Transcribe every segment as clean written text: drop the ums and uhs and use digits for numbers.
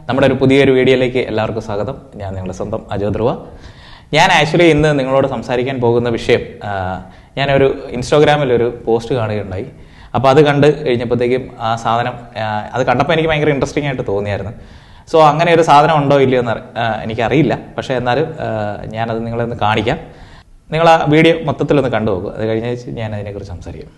നമ്മുടെ ഒരു പുതിയൊരു വീഡിയോയിലേക്ക് എല്ലാവർക്കും സ്വാഗതം. ഞാൻ നിങ്ങളുടെ സ്വന്തം അജോ ധ്രുവ. ഞാൻ ആക്ച്വലി ഇന്ന് നിങ്ങളോട് സംസാരിക്കാൻ പോകുന്ന വിഷയം, ഞാനൊരു ഇൻസ്റ്റാഗ്രാമിലൊരു പോസ്റ്റ് കാണുകയുണ്ടായി. അപ്പോൾ അത് കണ്ട് കഴിഞ്ഞപ്പോഴത്തേക്കും ആ സാധനം അത് കണ്ടപ്പോൾ എനിക്ക് ഭയങ്കര ഇൻട്രസ്റ്റിംഗ് ആയിട്ട് തോന്നിയായിരുന്നു. സോ അങ്ങനെ ഒരു സാധനം ഉണ്ടോ ഇല്ലയോ എന്ന് എനിക്കറിയില്ല. പക്ഷേ എന്നാലും ഞാനത് നിങ്ങളെ ഒന്ന് കാണിക്കാം. നിങ്ങൾ ആ വീഡിയോ മൊത്തത്തിലൊന്ന് കണ്ടു നോക്കുക. അത് കഴിഞ്ഞ ഞാൻ അതിനെക്കുറിച്ച് സംസാരിക്കും.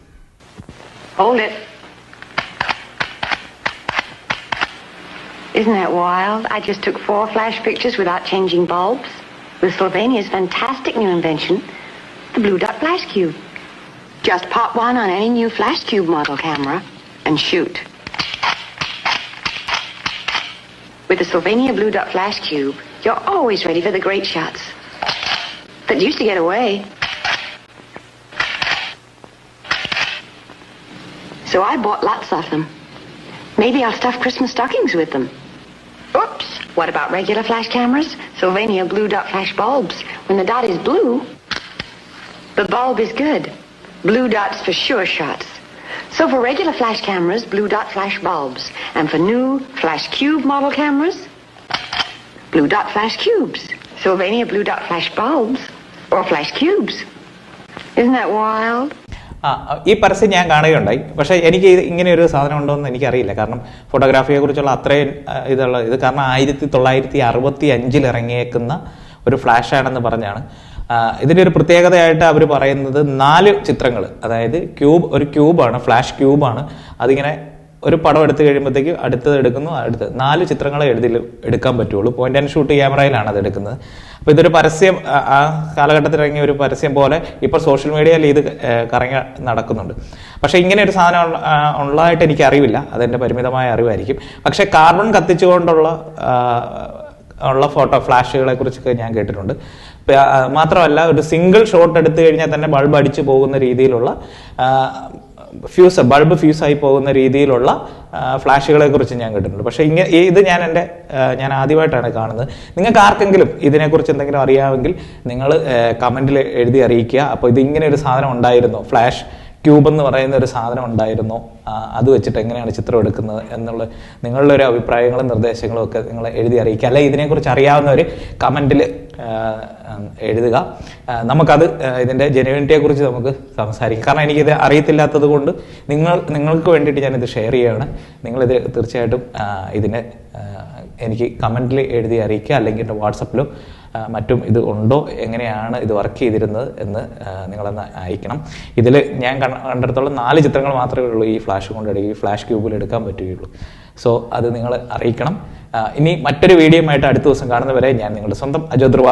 Isn't that wild? I just took 4 flash pictures without changing bulbs with Slovenia's fantastic new invention, the Blue Dot Flash Cube. Just pop one on any new Flash Cube model camera and shoot. With the Slovenia Blue Dot Flash Cube, you're always ready for the great shots that used to get away. So I bought lots of them. Maybe I'll stuff Christmas stockings with them. Oops! What about regular flash cameras? Slovenia Blue Dot Flash bulbs. When the dot is blue, the bulb is good. Blue dots for sure shots. So for regular flash cameras, Blue Dot Flash bulbs. And for new Flash Cube model cameras, Blue Dot Flash Cubes. Slovenia Blue Dot Flash bulbs or Flash Cubes. Isn't that wild? ഈ പരസ്യം ഞാൻ കാണുകയുണ്ടായി. പക്ഷേ എനിക്ക് ഇങ്ങനെ ഒരു സാധനം ഉണ്ടോ എന്ന് എനിക്കറിയില്ല. കാരണം ഫോട്ടോഗ്രാഫിയെ കുറിച്ചുള്ള അത്രയും ഇത് കാരണം 1965 ഇറങ്ങിയേക്കുന്ന ഒരു ഫ്ലാഷ് ആണെന്ന് പറഞ്ഞാണ്. ഇതിൻ്റെ ഒരു പ്രത്യേകതയായിട്ട് അവർ പറയുന്നത് 4 ചിത്രങ്ങൾ, അതായത് ഒരു ക്യൂബാണ്, ഫ്ലാഷ് ക്യൂബാണ്. അതിങ്ങനെ ഒരു പടം എടുത്തു കഴിയുമ്പോഴത്തേക്ക് അടുത്തത് എടുക്കുന്നു, 4 ചിത്രങ്ങളെ എടുക്കാൻ പറ്റുള്ളൂ. പോയിന്റ് ആൻഡ് ഷൂട്ട് ക്യാമറയിലാണ് അത് എടുക്കുന്നത്. അപ്പോൾ ഇതൊരു പരസ്യം, ആ കാലഘട്ടത്തിൽ ഇറങ്ങിയ ഒരു പരസ്യം പോലെ ഇപ്പോൾ സോഷ്യൽ മീഡിയയിൽ ഇത് കറങ്ങി നടക്കുന്നുണ്ട്. പക്ഷേ ഇങ്ങനെ ഒരു സാധനം ഉള്ളതായിട്ട് എനിക്ക് അറിവില്ല. അതെൻ്റെ പരിമിതമായ അറിവായിരിക്കും. പക്ഷേ കാർബൺ കത്തിച്ചുകൊണ്ടുള്ള ഫോട്ടോ ഫ്ലാഷുകളെ കുറിച്ചൊക്കെ ഞാൻ കേട്ടിട്ടുണ്ട്. മാത്രമല്ല, ഒരു സിംഗിൾ ഷോട്ട് എടുത്തു കഴിഞ്ഞാൽ തന്നെ ബൾബ് അടിച്ചു പോകുന്ന രീതിയിലുള്ള ബൾബ് ഫ്യൂസായി പോകുന്ന രീതിയിലുള്ള ഫ്ലാഷുകളെ കുറിച്ച് ഞാൻ കേട്ടിട്ടുണ്ട്. പക്ഷേ ഇത് ഞാൻ ആദ്യമായിട്ടാണ് കാണുന്നത്. നിങ്ങൾക്ക് ആർക്കെങ്കിലും ഇതിനെക്കുറിച്ച് എന്തെങ്കിലും അറിയാമെങ്കിൽ നിങ്ങൾ കമൻറ്റിൽ എഴുതി അറിയിക്കുക. അപ്പോൾ ഇതിങ്ങനെ ഒരു സാധനം ഉണ്ടായിരുന്നോ, ഫ്ലാഷ് ക്യൂബ് എന്ന് പറയുന്ന ഒരു സാധനം ഉണ്ടായിരുന്നോ, അത് വെച്ചിട്ട് എങ്ങനെയാണ് ചിത്രം എടുക്കുന്നത് എന്നുള്ള നിങ്ങളുടെ ഒരു അഭിപ്രായങ്ങളും നിർദ്ദേശങ്ങളും ഒക്കെ നിങ്ങൾ എഴുതി അറിയിക്കുക. അല്ലെ ഇതിനെക്കുറിച്ച് അറിയാവുന്നവർ കമൻറ്റിൽ എഴുതുക. നമുക്കത് ഇതിൻ്റെ ജെനുവിനിറ്റിയെക്കുറിച്ച് നമുക്ക് സംസാരിക്കാം. കാരണം എനിക്കിത് അറിയത്തില്ലാത്തത് കൊണ്ട് നിങ്ങൾക്ക് വേണ്ടിയിട്ട് ഞാനിത് ഷെയർ ചെയ്യുകയാണ്. നിങ്ങളിത് തീർച്ചയായിട്ടും ഇതിനെ എനിക്ക് കമൻറ്റിൽ എഴുതി അറിയിക്കുക. അല്ലെങ്കിൽ എൻ്റെ വാട്സപ്പിലും മറ്റും ഇത് ഉണ്ടോ, എങ്ങനെയാണ് ഇത് വർക്ക് ചെയ്തിരുന്നത് എന്ന് നിങ്ങളൊന്ന് അയക്കണം. ഇതിൽ ഞാൻ കണ്ടിടത്തോളം 4 ചിത്രങ്ങൾ മാത്രമേ ഉള്ളൂ ഈ ഫ്ലാഷ് കൊണ്ട് ഈ ഫ്ലാഷ് ക്യൂബിൽ എടുക്കാൻ പറ്റുകയുള്ളൂ. സോ അത് നിങ്ങൾ അറിയിക്കണം. ഇനി മറ്റൊരു വീഡിയോയുമായിട്ട് അടുത്ത ദിവസം കാണുന്നവരെ ഞാൻ നിങ്ങളുടെ സ്വന്തം അജോ ധ്രുവ.